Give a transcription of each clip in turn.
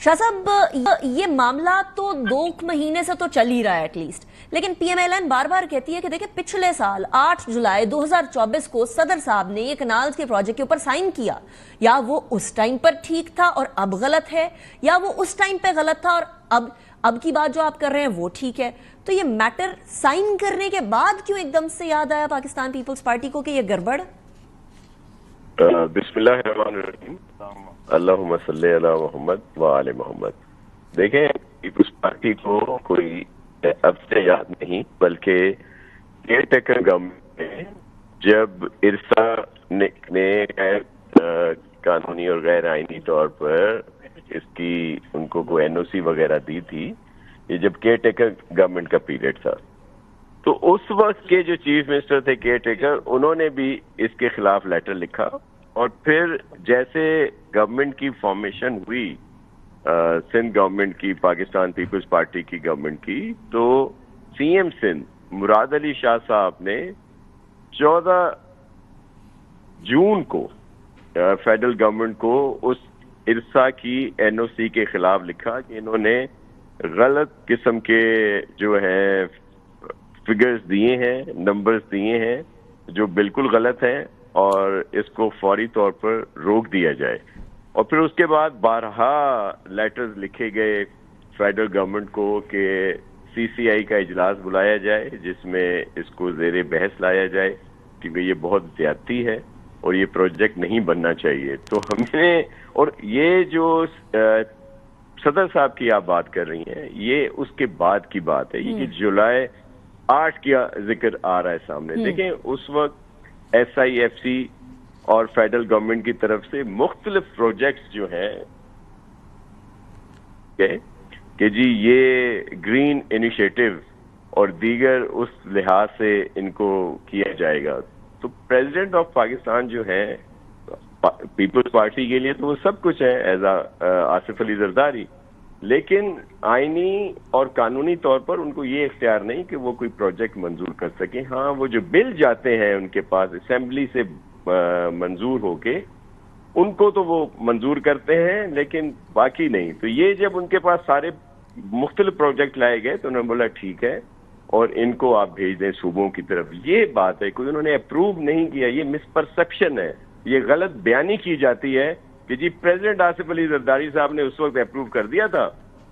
शाह साहब, ये मामला तो 2 महीने से तो चल ही रहा है एटलीस्ट, लेकिन पीएमएलएन बार बार कहती है कि देखिए पिछले साल 8 जुलाई 2024 को सदर साहब ने ये कनाल्स के प्रोजेक्ट के ऊपर साइन किया। या वो उस टाइम पर ठीक था और अब गलत है, या वो उस टाइम पे गलत था और अब की बात जो आप कर रहे हैं वो ठीक है। तो ये मैटर साइन करने के बाद क्यों एकदम से याद आया पाकिस्तान पीपल्स पार्टी को कि ये गड़बड़? बिस्मिल्लाहिर्रहमानिर्रहीम, अल्लाहुम्मा सल्ली अला मोहम्मद व आले मोहम्मद। देखें, पीपल्स पार्टी को कोई अब से याद नहीं, बल्कि केयरटेकर गवर्नमेंट ने जब इरसा ने कानूनी और गैर आईनी तौर पर इसकी उनको कोई एनओसी वगैरह दी थी, ये जब केयरटेकर गवर्नमेंट का पीरियड था, तो उस वक्त के जो चीफ मिनिस्टर थे केयरटेकर, उन्होंने भी इसके खिलाफ लेटर लिखा। और फिर जैसे गवर्नमेंट की फॉर्मेशन हुई, सिंध गवर्नमेंट की, पाकिस्तान पीपल्स पार्टी की गवर्नमेंट की, तो सीएम सिंध मुराद अली शाह साहब ने 14 जून को फेडरल गवर्नमेंट को उस इरसा की एनओसी के खिलाफ लिखा कि इन्होंने गलत किस्म के जो है फिगर्स दिए हैं, नंबर्स दिए हैं, जो बिल्कुल गलत हैं, और इसको फौरी तौर पर रोक दिया जाए। और फिर उसके बाद 12 लेटर्स लिखे गए फेडरल गवर्नमेंट को कि सीसीआई का इजलास बुलाया जाए, जिसमें इसको ज़ेरे बहस लाया जाए, क्योंकि ये बहुत ज्यादती है और ये प्रोजेक्ट नहीं बनना चाहिए। तो हमने, और ये जो सदर साहब की आप बात कर रही हैं, ये उसके बाद की बात है, ये कि जुलाई 8 का जिक्र आ रहा है सामने। देखें, उस वक्त SIFC और फेडरल गवर्नमेंट की तरफ से मुख्तलिफ प्रोजेक्ट्स जो हैं कि जी ये ग्रीन इनिशिएटिव और दीगर उस लिहाज से इनको किया जाएगा। तो प्रेसिडेंट ऑफ पाकिस्तान जो है पीपल्स पार्टी के लिए तो वो सब कुछ है एज आसिफ अली जरदारी, लेकिन आईनी और कानूनी तौर पर उनको ये इख्तियार नहीं कि वो कोई प्रोजेक्ट मंजूर कर सके। हाँ, वो जो बिल जाते हैं उनके पास असेंबली से मंजूर होके, उनको तो वो मंजूर करते हैं, लेकिन बाकी नहीं। तो ये जब उनके पास सारे मुख्तलिफ प्रोजेक्ट लाए गए तो उन्होंने बोला ठीक है, और इनको आप भेज दें सूबों की तरफ। ये बात है, कोई उन्होंने अप्रूव नहीं किया, ये मिसपरसेप्शन है, ये गलत बयानी की जाती है कि जी प्रेसिडेंट आसिफ अली जरदारी साहब ने उस वक्त अप्रूव कर दिया था,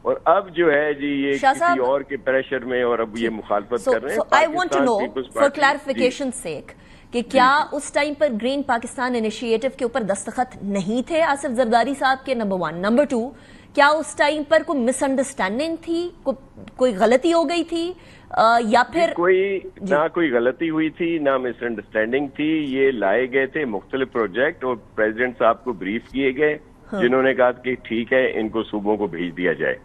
और अब जो है जी ये किसी और के प्रेशर में, और अब ये मुखालफत कर रहे हैं। I want to know for clarification sake कि क्या उस टाइम पर ग्रीन पाकिस्तान इनिशिएटिव के ऊपर दस्तखत नहीं थे आसिफ जरदारी साहब के? नंबर 1। नंबर 2, क्या उस टाइम पर कोई मिसअंडरस्टैंडिंग थी, कोई गलती हो गई थी, या फिर कोई गलती हुई थी, ना मिसअंडरस्टैंडिंग थी। ये लाए गए थे मुख्तलिफ प्रोजेक्ट और प्रेसिडेंट साहब को ब्रीफ किए गए, जिन्होंने कहा कि ठीक है, इनको सूबों को भेज दिया जाए।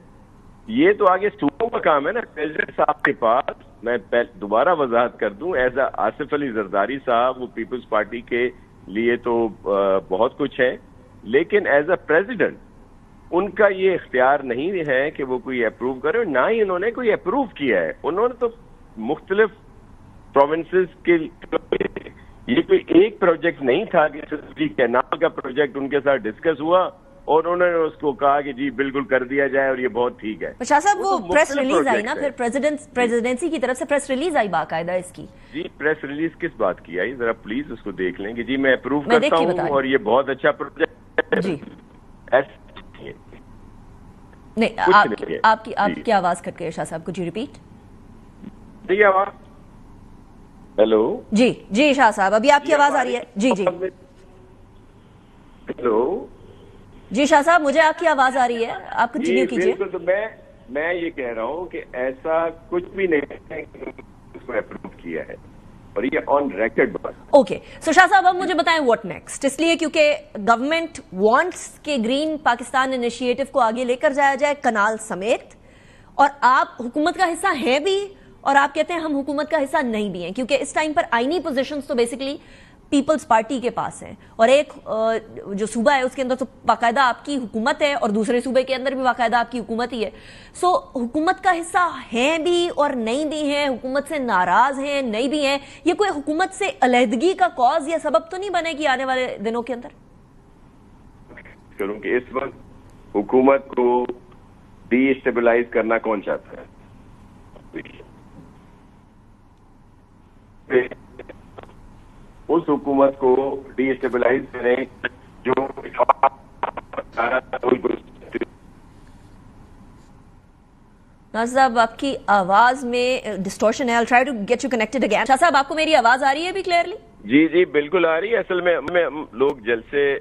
ये तो आगे सूबों का काम है ना। प्रेसिडेंट साहब के पास, मैं दोबारा वजाहत कर दूं, एज आसिफ अली जरदारी साहब, वो पीपल्स पार्टी के लिए तो बहुत कुछ है, लेकिन एज अ प्रेसिडेंट उनका ये इख्तियार नहीं है कि वो कोई अप्रूव करे, ना ही उन्होंने कोई अप्रूव किया है। उन्होंने तो मुख्तलिफ प्रोविंसेस के, ये कोई एक प्रोजेक्ट नहीं था कि कैनाल का प्रोजेक्ट उनके साथ डिस्कस हुआ और उन्होंने उसको कहा कि जी बिल्कुल कर दिया जाए और ये बहुत ठीक है। शाह साहब, वो प्रेस रिलीज आई ना, फिर प्रेसिडेंसी की तरफ से प्रेस रिलीज आई बाकायदा इसकी। जी, प्रेस रिलीज किस बात की आई, जरा प्लीज उसको देख लें कि जी मैं अप्रूव करता हूँ और ये बहुत अच्छा प्रोजेक्ट जी। नहीं, आपकी आवाज कट गई शाह साहब, कुछ रिपीट? देखिए आवाज, हेलो जी शाह साहब, अभी आपकी आवाज आ रही है? जी हेलो जी शाह साहब, मुझे आपकी आवाज आ रही है, आप कंटिन्यू कीजिए। तो मैं ये कह रहा हूँ कि ऐसा कुछ भी नहीं है कि उसको अप्रूव किया है, और ये ऑन रिकॉर्ड बात। ओके, सो शाह साहब, अब मुझे बताएं व्हाट नेक्स्ट, इसलिए क्योंकि गवर्नमेंट वांट्स के ग्रीन पाकिस्तान इनिशिएटिव को आगे लेकर जाया जाए कनाल समेत, और आप हुकूमत का हिस्सा हैं भी, और आप कहते हैं हम हुकूमत का हिस्सा नहीं भी हैं, क्योंकि इस टाइम पर आईनी पोजीशंस तो बेसिकली पीपल्स पार्टी के पास है, और एक जो सूबा है उसके अंदर तो बाकायदा आपकी हुकूमत है, और दूसरे सूबे के अंदर भी बाकायदा आपकी हुकूमत ही है। सो हुकूमत का हिस्सा है भी और नहीं भी है, हुकूमत से नाराज हैं, नहीं भी हैं, ये कोई हुकूमत से अलहदगी का कॉज या सबब तो नहीं बनेगी आने वाले दिनों के अंदर? करूं कि इस वक्त हुकूमत को ڈی اسٹیبلائز کرنا کون چاہتا ہے؟ اس حکومت کو ڈی اسٹیبلائز کریں جو ناصر صاحب آپ کی آواز میں ڈسٹورشن ہے. I'll try to get you connected again. شاہ صاحب آپ کو میری آواز آ رہی ہے ابھی کلیئرلی؟ جی جی بالکل آ رہی ہے. اصل میں لوگ جلسے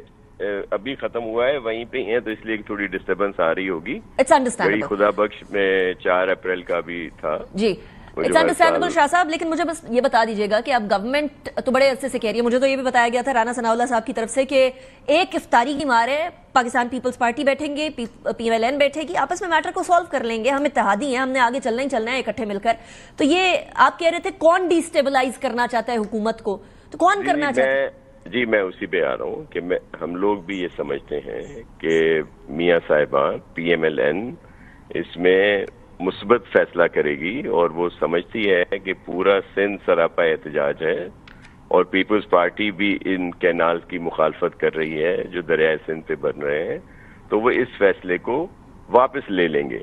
ابھی ختم ہوا ہے وہیں پہ ہیں تو اس لیے تھوڑی ڈسٹربنس آ رہی ہوگی. It's understandable. خدا بخش میں 4 اپریل کا بھی تھا. جی اٹس انڈرسٹینڈیبل شاہ صاحب, لیکن مجھے بس یہ بتا دیجیے گا کہ اب گورنمنٹ تو بڑے عرصے سے کہہ رہی ہے, مجھے تو یہ بھی بتایا گیا تھا رانا ثناء اللہ صاحب کی طرف سے کہ ایک افطاری کی مار ہے, پاکستان پیپلز پارٹی بیٹھیں گے, پی ایل این بیٹھے گی, آپس میں میٹر کو سالو کر لیں گے, ہم اتحادی ہیں, ہم نے آگے چلنا ہی چلنا ہے اکٹھے مل کر. تو یہ آپ کہہ رہے تھے کون ڈی اسٹیبلائز کرنا چاہتا ہے حکومت کو, تو کون کرنا چاہتا ہے؟ جی میں اسی پہ آ رہا ہوں کہ ہم لوگ بھی یہ سمجھتے ہیں کہ میاں صاحبان پی ایم ایل این اس میں مثبت فیصلہ کرے گی, اور وہ سمجھتی ہے کہ پورا سندھ سراپا احتجاج ہے اور پیپلز پارٹی بھی ان کینال کی مخالفت کر رہی ہے جو دریائے سندھ پہ بن رہے ہیں, تو وہ اس فیصلے کو واپس لے لیں گے,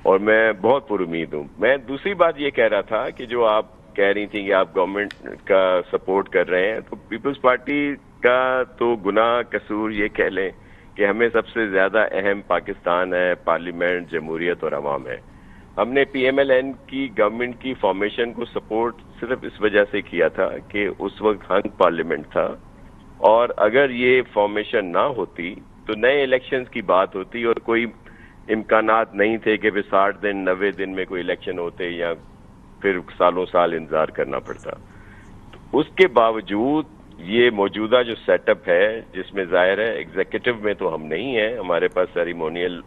اور میں بہت پر امید ہوں. میں دوسری بات یہ کہہ رہا تھا کہ جو آپ کہہ رہی تھیں کہ آپ گورنمنٹ کا سپورٹ کر رہے ہیں, تو پیپلز پارٹی کا تو گناہ قصور یہ کہہ لیں کہ ہمیں سب سے زیادہ اہم پاکستان ہے, پارلیمنٹ, جمہوریت اور عوام ہے. ہم نے پی ایم ایل این کی گورنمنٹ کی فارمیشن کو سپورٹ صرف اس وجہ سے کیا تھا کہ اس وقت ہنگ پارلیمنٹ تھا, اور اگر یہ فارمیشن نہ ہوتی تو نئے الیکشنز کی بات ہوتی اور کوئی امکانات نہیں تھے کہ 60 دن 90 دن میں کوئی الیکشن ہوتے یا پھر سالوں سال انتظار کرنا پڑتا. اس کے باوجود یہ موجودہ جو سیٹ اپ ہے جس میں ظاہر ہے ایگزیکٹو میں تو ہم نہیں ہیں, ہمارے پاس سیریمونیل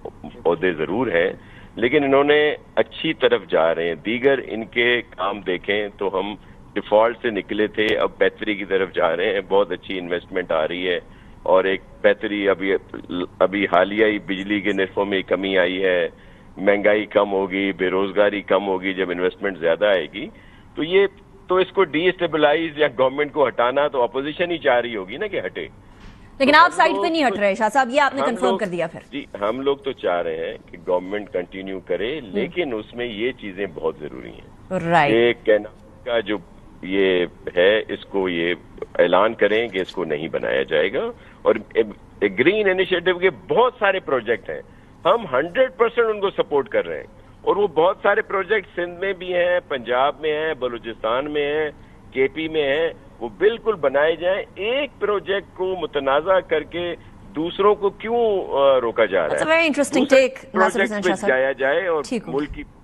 عہدے ضرور ہیں, لیکن انہوں نے اچھی طرف جا رہے ہیں. دیگر ان کے کام دیکھیں تو ہم ڈیفالٹ سے نکلے تھے, اب بہتری کی طرف جا رہے ہیں, بہت اچھی انویسٹمنٹ آ رہی ہے, اور ایک بہتری ابھی حالیہ ہی بجلی کے نرخوں میں کمی آئی ہے, مہنگائی کم ہوگی, بے روزگاری کم ہوگی جب انویسٹمنٹ زیادہ آئے گی. تو اس کو ڈی اسٹیبلائز یا گورنمنٹ کو ہٹانا تو اپوزیشن ہی چاہ رہی ہوگی نا کہ ہٹے, لیکن آپ سائڈ پہ نہیں ہٹ رہے شاہ صاحب, یہ آپ نے کنفرم کر دیا. پھر جی ہم لوگ تو چاہ رہے ہیں کہ گورنمنٹ کنٹینیو کرے, لیکن اس میں یہ چیزیں بہت ضروری ہیں. رائٹ, کینال کا جو یہ ہے اس کو یہ اعلان کریں کہ اس کو نہیں بنایا جائے گا, اور گرین انیشیٹو کے بہت سارے پروجیکٹ ہیں, ہم 100% ان کو سپورٹ کر رہے ہیں, اور وہ بہت سارے پروجیکٹ سندھ میں بھی ہیں, پنجاب میں ہیں, بلوچستان میں ہیں, کے پی میں ہیں, وہ بالکل بنائے جائیں. ایک پروجیکٹ کو متنازع کر کے دوسروں کو کیوں روکا جا رہا ہے؟ That's a very interesting take, project پہ جایا جائے اور ملک کی